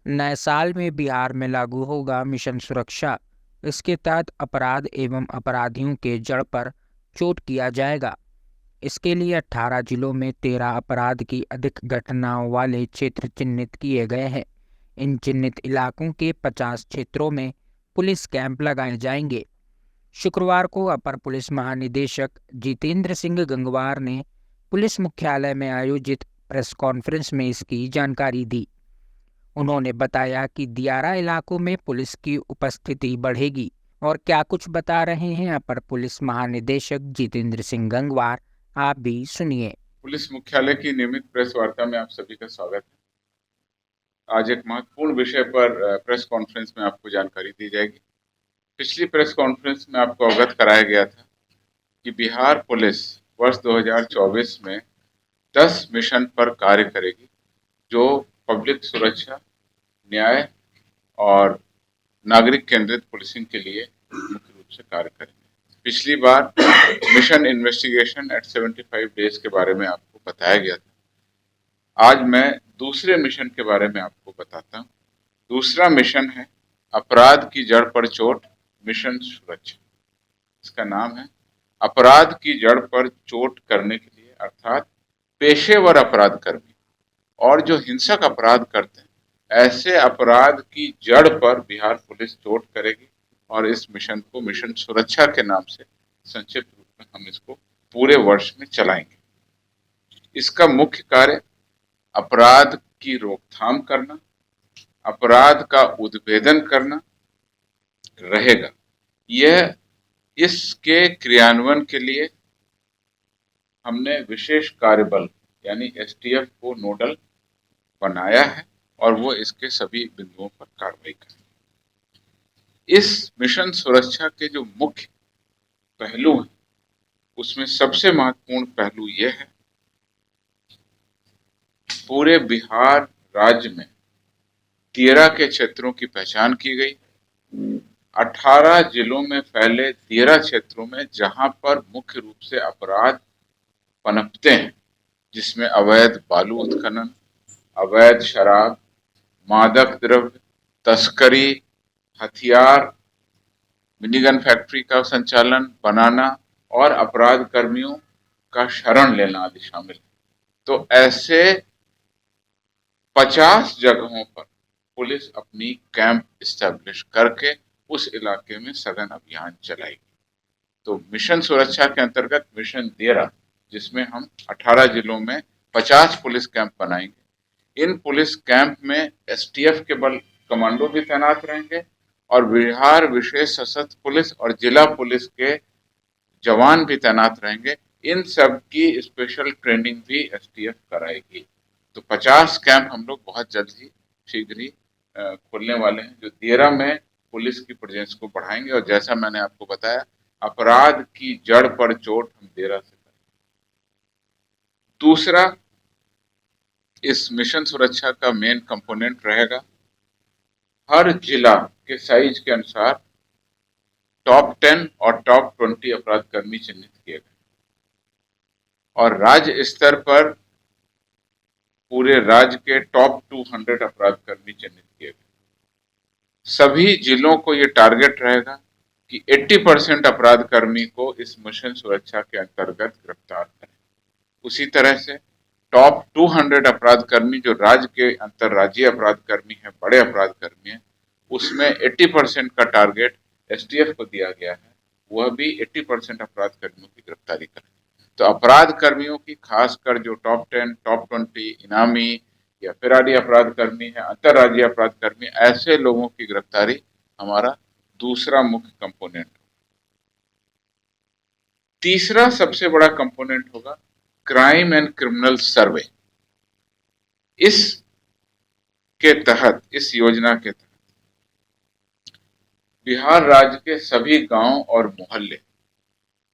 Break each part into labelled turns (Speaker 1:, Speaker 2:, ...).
Speaker 1: नए साल में बिहार में लागू होगा मिशन सुरक्षा। इसके तहत अपराध एवं अपराधियों के जड़ पर चोट किया जाएगा। इसके लिए 18 जिलों में 13 अपराध की अधिक घटनाओं वाले क्षेत्र चिन्हित किए गए हैं। इन चिन्हित इलाकों के 50 क्षेत्रों में पुलिस कैंप लगाए जाएंगे। शुक्रवार को अपर पुलिस महानिदेशक जितेंद्र सिंह गंगवार ने पुलिस मुख्यालय में आयोजित प्रेस कॉन्फ्रेंस में इसकी जानकारी दी। उन्होंने बताया कि दियारा इलाकों में पुलिस की उपस्थिति बढ़ेगी। और क्या कुछ बता रहे हैं अपर पुलिस महानिदेशक जितेंद्र सिंह गंगवार, आप भी सुनिए।
Speaker 2: पुलिस मुख्यालय की नियमित प्रेस वार्ता में आप सभी का स्वागत है। आज एक महत्वपूर्ण विषय पर प्रेस कॉन्फ्रेंस में आपको जानकारी दी जाएगी। पिछली प्रेस कॉन्फ्रेंस में आपको अवगत कराया गया था कि बिहार पुलिस वर्ष 2024 में 10 मिशन पर कार्य करेगी, जो पब्लिक सुरक्षा, न्याय और नागरिक केंद्रित पुलिसिंग के लिए मुख्य रूप से कार्य करेंगे। पिछली बार मिशन इन्वेस्टिगेशन एट 75 डेज के बारे में आपको बताया गया था। आज मैं दूसरे मिशन के बारे में आपको बताता हूँ। दूसरा मिशन है अपराध की जड़ पर चोट, मिशन सुरक्षा। इसका नाम है अपराध की जड़ पर चोट करने के लिए, अर्थात पेशेवर अपराध कर्मी और जो हिंसक अपराध करते हैं, ऐसे अपराध की जड़ पर बिहार पुलिस चोट करेगी। और इस मिशन को मिशन सुरक्षा के नाम से संक्षिप्त रूप में हम इसको पूरे वर्ष में चलाएंगे। इसका मुख्य कार्य अपराध की रोकथाम करना, अपराध का उद्भेदन करना रहेगा। यह इसके क्रियान्वयन के लिए हमने विशेष कार्यबल यानी एसटीएफ को नोडल बनाया है और वो इसके सभी बिंदुओं पर कार्रवाई करें। इस मिशन सुरक्षा के जो मुख्य पहलू हैं, उसमें सबसे महत्वपूर्ण पहलू यह है, पूरे बिहार राज्य में 13 के क्षेत्रों की पहचान की गई। 18 जिलों में फैले 13 क्षेत्रों में जहां पर मुख्य रूप से अपराध पनपते हैं, जिसमें अवैध बालू उत्खनन, अवैध शराब, मादक द्रव्य तस्करी, हथियार, मिनीगन फैक्ट्री का संचालन, बनाना और अपराध कर्मियों का शरण लेना आदि शामिल है। तो ऐसे 50 जगहों पर पुलिस अपनी कैंप इस्टेब्लिश करके उस इलाके में सघन अभियान चलाएगी। तो मिशन सुरक्षा के अंतर्गत मिशन देरा, जिसमें हम 18 जिलों में 50 पुलिस कैंप बनाएंगे। इन पुलिस कैंप में एसटीएफ के बल कमांडो भी तैनात रहेंगे और बिहार विशेष सशस्त्र पुलिस और जिला पुलिस के जवान भी तैनात रहेंगे। इन सब की स्पेशल ट्रेनिंग भी एसटीएफ कराएगी। तो 50 कैंप हम लोग बहुत जल्द ही शीघ्र ही खोलने वाले हैं, जो देरा में पुलिस की प्रेजेंस को बढ़ाएंगे। और जैसा मैंने आपको बताया, अपराध की जड़ पर चोट हम देरा से करेंगे। दूसरा, इस मिशन सुरक्षा का मेन कंपोनेंट रहेगा, हर जिला के साइज के अनुसार टॉप 10 और टॉप 20 अपराध कर्मी चिन्हित किए गए और राज्य स्तर पर पूरे राज्य के टॉप 200 अपराध कर्मी चिन्हित किए गए। सभी जिलों को ये टारगेट रहेगा कि 80% अपराध कर्मी को इस मिशन सुरक्षा के अंतर्गत गिरफ्तार करें। उसी तरह से टॉप 200 अपराध कर्मी जो राज्य के अंतर्राज्यीय अपराध कर्मी हैं, बड़े अपराध कर्मी हैं, उसमें 80% का टारगेट एसटीएफ को दिया गया है। वह भी 80% अपराध कर्मियों की गिरफ्तारी करें। तो अपराध कर्मियों की, खासकर जो टॉप 10, टॉप 20 इनामी या फिराडी अपराध कर्मी है, अंतर्राज्यीय अपराध कर्मी, ऐसे लोगों की गिरफ्तारी हमारा दूसरा मुख्य कंपोनेंट। तीसरा सबसे बड़ा कंपोनेंट होगा क्राइम एंड क्रिमिनल सर्वे। इस के तहत, इस योजना के तहत बिहार राज्य के सभी गांव और मोहल्ले,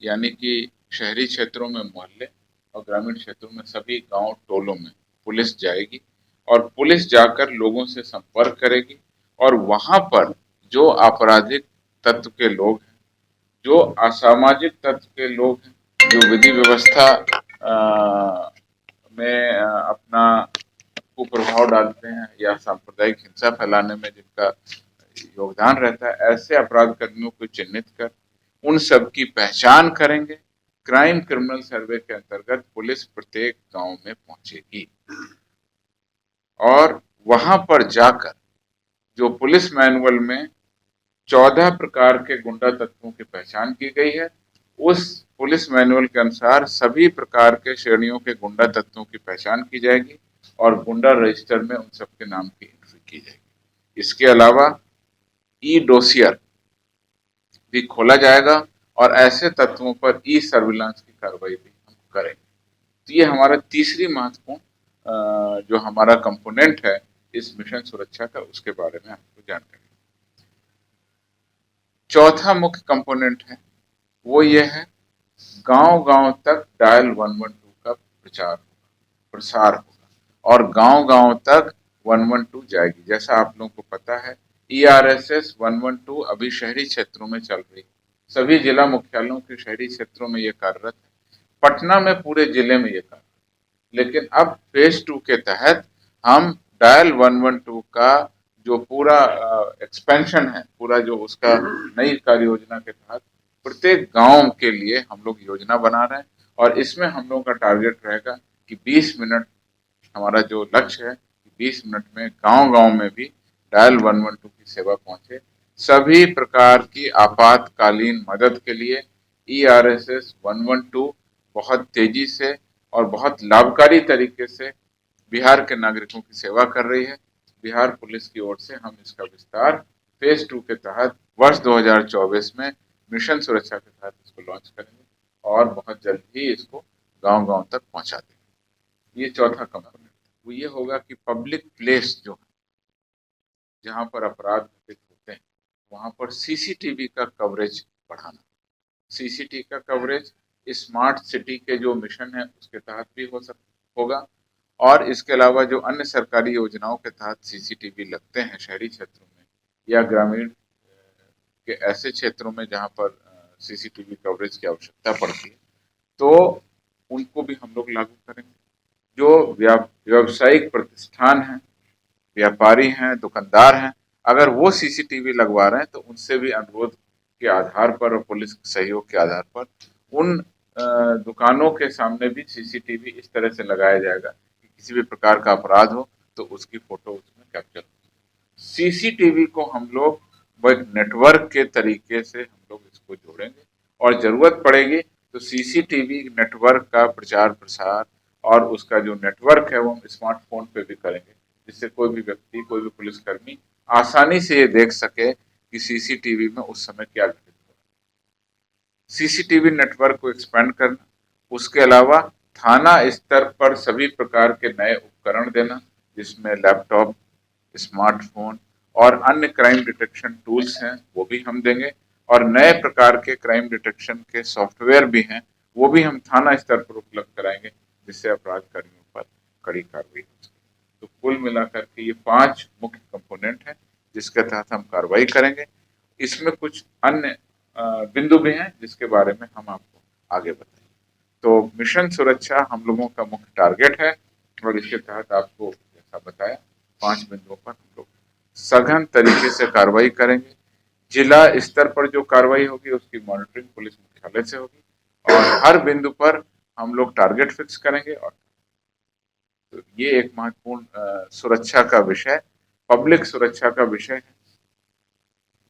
Speaker 2: यानी कि शहरी क्षेत्रों में मोहल्ले और ग्रामीण क्षेत्रों में सभी गांव टोलों में पुलिस जाएगी और पुलिस जाकर लोगों से संपर्क करेगी और वहां पर जो आपराधिक तत्व के लोग हैं, जो असामाजिक तत्व के लोग हैं, जो विधि व्यवस्था में अपना कुप्रभाव डालते हैं या सांप्रदायिक हिंसा फैलाने में जिनका योगदान रहता है, ऐसे अपराध कर्मियों को चिन्हित कर उन सब की पहचान करेंगे। क्राइम क्रिमिनल सर्वे के अंतर्गत पुलिस प्रत्येक गांव में पहुंचेगी और वहां पर जाकर जो पुलिस मैनुअल में 14 प्रकार के गुंडा तत्वों की पहचान की गई है, उस पुलिस मैनुअल के अनुसार सभी प्रकार के श्रेणियों के गुंडा तत्वों की पहचान की जाएगी और गुंडा रजिस्टर में उन सबके नाम की एंट्री की जाएगी। इसके अलावा ई डोसियर भी खोला जाएगा और ऐसे तत्वों पर ई सर्विलांस की कार्रवाई भी हम करेंगे। तो ये हमारा तीसरी महत्वपूर्ण जो हमारा कंपोनेंट है इस मिशन सुरक्षा का, उसके बारे में आपको जानकारी। चौथा मुख्य कंपोनेंट है वो ये है, गांव-गांव तक डायल 112 का प्रसार होगा और गांव-गांव तक 112 जाएगी। जैसा आप लोगों को पता है, ERSS 112 अभी शहरी क्षेत्रों में चल रही है, सभी जिला मुख्यालयों के शहरी क्षेत्रों में ये कार्यरत है, पटना में पूरे जिले में ये कार्यरत, लेकिन अब फेज 2 के तहत हम डायल 112 का जो पूरा एक्सपेंशन है, पूरा जो उसका नई कार्य योजना के तहत प्रत्येक गांव के लिए हम लोग योजना बना रहे हैं और इसमें हम लोगों का टारगेट रहेगा कि 20 मिनट, हमारा जो लक्ष्य है कि 20 मिनट में गांव-गांव में भी डायल 112 की सेवा पहुंचे। सभी प्रकार की आपातकालीन मदद के लिए ERSS 112 बहुत तेजी से और बहुत लाभकारी तरीके से बिहार के नागरिकों की सेवा कर रही है। बिहार पुलिस की ओर से हम इसका विस्तार फेज 2 के तहत वर्ष 2024 में मिशन सुरक्षा के तहत इसको लॉन्च करेंगे और बहुत जल्द ही इसको गांव-गांव तक पहुंचा देंगे। ये चौथा कंपोनेंट वो ये होगा कि पब्लिक प्लेस जो है, जहां पर अपराध घटित होते हैं, वहां पर CCTV का कवरेज बढ़ाना। CCTV का कवरेज स्मार्ट सिटी के जो मिशन है उसके तहत भी होगा और इसके अलावा जो अन्य सरकारी योजनाओं के तहत CCTV लगते हैं शहरी क्षेत्रों में या ग्रामीण के ऐसे क्षेत्रों में जहां पर CCTV कवरेज की आवश्यकता पड़ती है, तो उनको भी हम लोग लागू करेंगे। जो व्यावसायिक प्रतिष्ठान हैं, व्यापारी हैं, दुकानदार हैं, अगर वो CCTV लगवा रहे हैं तो उनसे भी अनुरोध के आधार पर और पुलिस सहयोग के आधार पर उन दुकानों के सामने भी CCTV इस तरह से लगाया जाएगा कि किसी भी प्रकार का अपराध हो तो उसकी फोटो उसमें कैप्चर हो। CCTV को हम लोग वो एक नेटवर्क के तरीके से हम लोग इसको जोड़ेंगे और जरूरत पड़ेगी तो CCTV नेटवर्क का प्रचार प्रसार और उसका जो नेटवर्क है वो हम स्मार्टफोन पे भी करेंगे, जिससे कोई भी व्यक्ति, कोई भी पुलिसकर्मी आसानी से ये देख सके कि CCTV में उस समय क्या घटित हो रहा है। CCTV नेटवर्क को एक्सपेंड करना, उसके अलावा थाना स्तर पर सभी प्रकार के नए उपकरण देना, जिसमें लैपटॉप, स्मार्टफोन और अन्य क्राइम डिटेक्शन टूल्स हैं वो भी हम देंगे और नए प्रकार के क्राइम डिटेक्शन के सॉफ्टवेयर भी हैं वो भी हम थाना स्तर पर उपलब्ध कराएंगे, जिससे अपराध कर्मियों पर कड़ी कार्रवाई हो सके। तो कुल मिलाकर के ये 5 मुख्य कंपोनेंट हैं जिसके तहत हम कार्रवाई करेंगे। इसमें कुछ अन्य बिंदु भी हैं जिसके बारे में हम आपको आगे बताएंगे। तो मिशन सुरक्षा हम लोगों का मुख्य टारगेट है और इसके तहत आपको जैसा बताया 5 बिंदुओं पर हम लोग सघन तरीके से कार्रवाई करेंगे। जिला स्तर पर जो कार्रवाई होगी उसकी मॉनिटरिंग पुलिस मुख्यालय से होगी और हर बिंदु पर हम लोग टारगेट फिक्स करेंगे। और तो ये एक महत्वपूर्ण सुरक्षा का विषय, पब्लिक सुरक्षा का विषय है।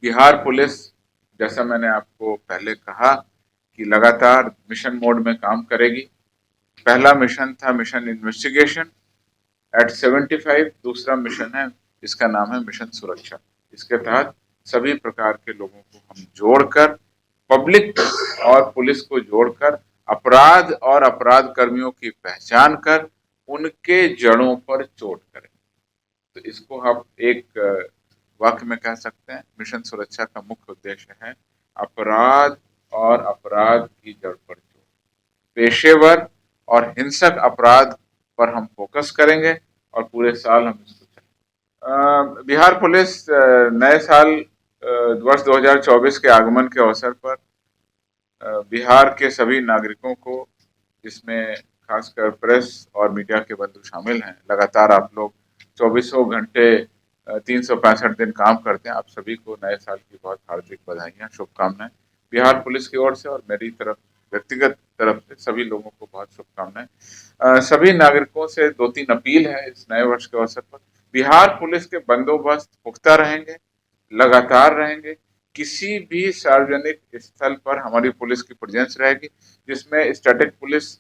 Speaker 2: बिहार पुलिस, जैसा मैंने आपको पहले कहा कि लगातार मिशन मोड में काम करेगी। पहला मिशन था मिशन इन्वेस्टिगेशन एट 75, दूसरा मिशन है इसका नाम है मिशन सुरक्षा। इसके तहत सभी प्रकार के लोगों को हम जोड़कर, पब्लिक और पुलिस को जोड़कर अपराध और अपराध कर्मियों की पहचान कर उनके जड़ों पर चोट करें। तो इसको हम एक वाक्य में कह सकते हैं, मिशन सुरक्षा का मुख्य उद्देश्य है अपराध और अपराध की जड़ पर चोट। पेशेवर और हिंसक अपराध पर हम फोकस करेंगे और पूरे साल हम इसको चलेंगे। बिहार पुलिस नए साल वर्ष 2024 के आगमन के अवसर पर बिहार के सभी नागरिकों को, जिसमें खासकर प्रेस और मीडिया के बंधु शामिल हैं। लगातार आप लोग चौबीसों घंटे 365 दिन काम करते हैं। आप सभी को नए साल की बहुत हार्दिक बधाइयाँ, शुभकामनाएं बिहार पुलिस की ओर से और मेरी तरफ व्यक्तिगत तरफ से सभी लोगों को बहुत शुभकामनाएं। सभी नागरिकों से 2-3 अपील है इस नए वर्ष के अवसर पर। बिहार पुलिस के बंदोबस्त पुख्ता रहेंगे, लगातार रहेंगे। किसी भी सार्वजनिक स्थल पर हमारी पुलिस की प्रेजेंस रहेगी, जिसमें स्टैटिक पुलिस,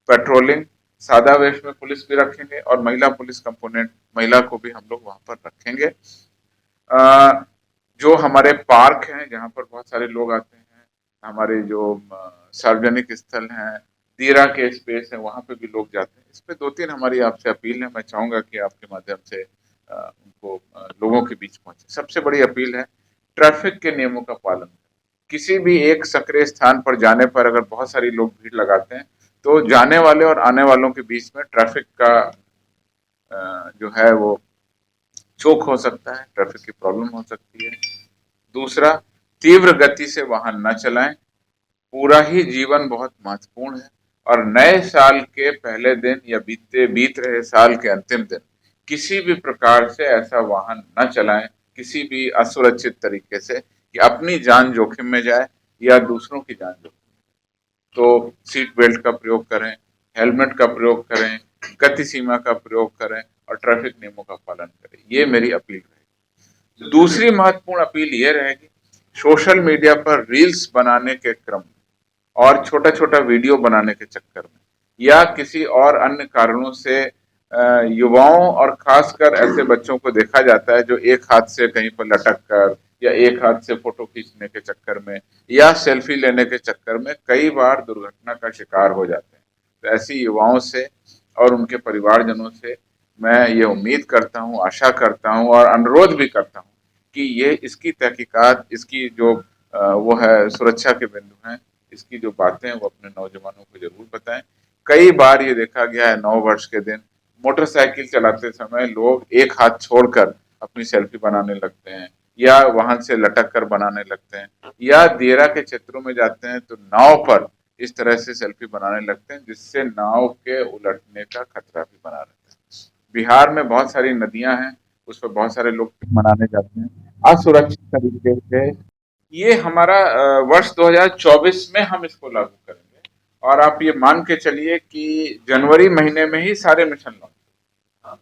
Speaker 2: पेट्रोलिंग, सादा वेश में पुलिस भी रखेंगे और महिला पुलिस कंपोनेंट, महिला को भी हम लोग वहां पर रखेंगे। जो हमारे पार्क हैं जहां पर बहुत सारे लोग आते हैं, हमारे जो सार्वजनिक स्थल हैं, दीरा के स्पेस है, वहां पे भी लोग जाते हैं। इस पे 2-3 हमारी आपसे अपील है। मैं चाहूंगा कि आपके माध्यम से उनको लोगों के बीच पहुंचे। सबसे बड़ी अपील है, ट्रैफिक के नियमों का पालन। किसी भी एक सक्रिय स्थान पर जाने पर अगर बहुत सारी लोग भीड़ लगाते हैं तो जाने वाले और आने वालों के बीच में ट्रैफिक का जो है वो चोक हो सकता है, ट्रैफिक की प्रॉब्लम हो सकती है। दूसरा, तीव्र गति से वाहन न चलाएं। पूरा ही जीवन बहुत महत्वपूर्ण है और नए साल के पहले दिन या बीत रहे साल के अंतिम दिन किसी भी प्रकार से ऐसा वाहन न चलाएं, किसी भी असुरक्षित तरीके से, कि अपनी जान जोखिम में जाए या दूसरों की जान जोखिम में। तो सीट बेल्ट का प्रयोग करें, हेलमेट का प्रयोग करें, गति सीमा का प्रयोग करें और ट्रैफिक नियमों का पालन करें। ये मेरी अपील रहेगी। दूसरी महत्वपूर्ण अपील ये रहेगी, सोशल मीडिया पर रील्स बनाने के क्रम में और छोटा छोटा वीडियो बनाने के चक्कर में या किसी और अन्य कारणों से युवाओं और खासकर ऐसे बच्चों को देखा जाता है जो एक हाथ से कहीं पर लटक कर या एक हाथ से फोटो खींचने के चक्कर में या सेल्फी लेने के चक्कर में कई बार दुर्घटना का शिकार हो जाते हैं। तो ऐसी युवाओं से और उनके परिवारजनों से मैं ये उम्मीद करता हूँ, आशा करता हूँ और अनुरोध भी करता हूँ कि ये इसकी तहकीकात, इसकी जो वो है सुरक्षा के बिंदु हैं, इसकी जो बातें हैं वो अपने नौजवानों को जरूर बताएं। कई बार ये देखा गया है 9 वर्ष के दिन मोटरसाइकिल चलाते समय लोग एक हाथ छोड़कर अपनी सेल्फी बनाने लगते हैं या वाहन से लटक कर बनाने लगते हैं या देरा के क्षेत्रों में जाते हैं तो नाव पर इस तरह से सेल्फी बनाने लगते हैं जिससे नाव के उलटने का खतरा भी बना रहता है। बिहार में बहुत सारी नदियां हैं, उस पर बहुत सारे लोग मनाने जाते हैं असुरक्षित तरीके से। ये हमारा वर्ष 2024 में हम इसको लागू करेंगे और आप ये मान के चलिए कि जनवरी महीने में ही सारे मिशन लॉन्च।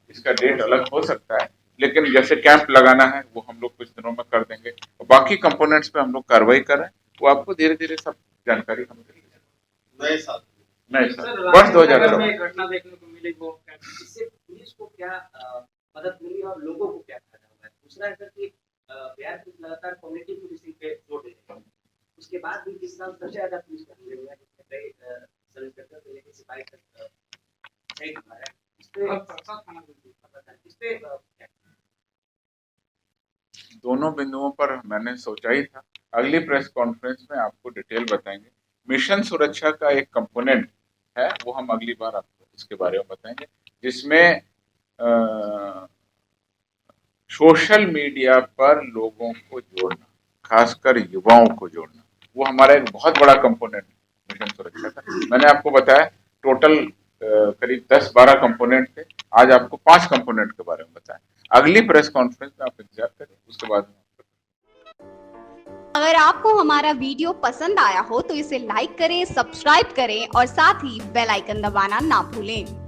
Speaker 2: इसका डेट अलग हो सकता है, लेकिन जैसे कैंप लगाना है वो हम लोग कुछ दिनों में कर देंगे और बाकी कंपोनेंट्स पे हम लोग कार्रवाई कर रहे हैं, वो आपको धीरे धीरे सब जानकारी हम देंगे। नए साल वर्ष 2024
Speaker 3: घटना देखने को मिली, वो इससे पुलिस को क्या मदद मिली और लोगों को क्या फायदा हुआ है? दूसरा है कि बिहार पुलिस लगातार कम्युनिटी पुलिसिंग पे जोर दे रही है, उसके बाद भी इस साल सबसे ज्यादा पुलिस कर्मी हुआ है, जिसमें कई सब इंस्पेक्टर से लेकर सिपाही तक शहीद हुआ है। इस पे
Speaker 2: दोनों बिंदुओं पर मैंने सोचा ही था। अगली प्रेस कॉन्फ्रेंस में आपको डिटेल बताएंगे। मिशन सुरक्षा का एक कंपोनेंट है, वो हम अगली बार आपको इसके बारे में बताएंगे, जिसमें सोशल मीडिया पर लोगों को जोड़ना, खासकर युवाओं को जोड़ना, वो हमारा एक बहुत बड़ा कंपोनेंट मिशन सुरक्षा का। मैंने आपको बताया टोटल करीब 10-12 कंपोनेंट थे, आज आपको 5 कंपोनेंट के बारे में बताएं। अगली प्रेस कॉन्फ्रेंस में आप इंतजार करें, उसके बाद
Speaker 4: अगर आपको हमारा वीडियो पसंद आया हो तो इसे लाइक करें, सब्सक्राइब करें और साथ ही बेल आइकन दबाना ना भूलें।